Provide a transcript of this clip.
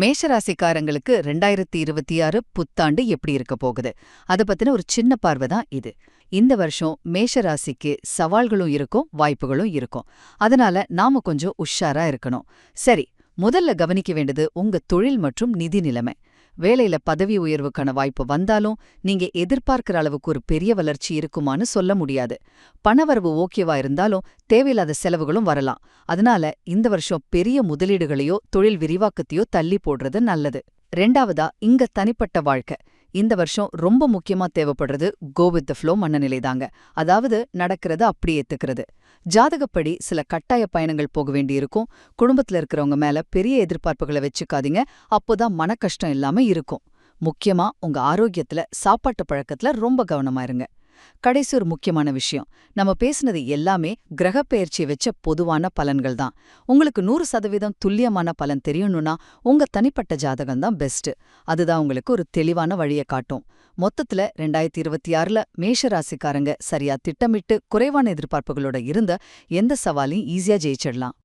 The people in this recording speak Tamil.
மேஷராசிக்காரங்களுக்கு 2026 புத்தாண்டு எப்படி இருக்க போகுது அத பத்தின ஒரு சின்ன பார்வை தான் இது. இந்த வருஷம் மேஷராசிக்கு சவால்களும் இருக்கும், வாய்ப்புகளும் இருக்கும். அதனால நாம கொஞ்சம் உஷாரா இருக்கணும். சரி, முதல்ல கவனிக்க வேண்டியது உங்க தொழில் மற்றும் நிதி நிலைமை. வேலையில பதவி உயர்வுக்கான வாய்ப்பு வந்தாலும் நீங்க எதிர்பார்க்கிற அளவுக்கு ஒரு பெரிய வளர்ச்சி இருக்குமான்னு சொல்ல முடியாது. பணவரவு ஓகேவா இருந்தாலும் தேவையில்லாத செலவுகளும் வரலாம். அதனால இந்த வருஷம் பெரிய முதலீடுகளையோ தொழில் விரிவாக்கத்தையோ தள்ளி போடுறது நல்லது. ரெண்டாவதா, இங்க தனிப்பட்ட வாழ்க்கை. இந்த வருஷம் ரொம்ப முக்கியமா தேவைப்படுறது கோ வித் த ஃப்ளோ மனநிலை தாங்க. அதாவது நடக்கிறத அப்படி ஏத்துக்கிறது. ஜாதகப்படி சில கட்டாய பயணங்கள் போக வேண்டியிருக்கும். குடும்பத்துல இருக்கிறவங்க மேல பெரிய எதிர்பார்ப்புகளை வச்சுக்காதீங்க. அப்போதான் மன கஷ்டம் இல்லாம இருக்கும். முக்கியமா உங்க ஆரோக்கியத்துல, சாப்பாட்டு பழக்கத்துல ரொம்ப கவனமா இருங்க. கடைசி ஒரு முக்கியமான விஷயம், நம்ம பேசுனது எல்லாமே கிரகப்பெயர்ச்சியை வச்ச பொதுவான பலன்கள் தான். உங்களுக்கு 100% துல்லியமான பலன் தெரியணும்னா உங்க தனிப்பட்ட ஜாதகம் தான் பெஸ்ட். அதுதான் உங்களுக்கு ஒரு தெளிவான வழியை காட்டும். மொத்தத்துல 2026ல மேஷ ராசிக்காரங்க சரியா திட்டமிட்டு குறைவான எதிர்பார்ப்புகளோட இருந்த எந்த சவாலையும் ஈஸியா ஜெயிச்சிடலாம்.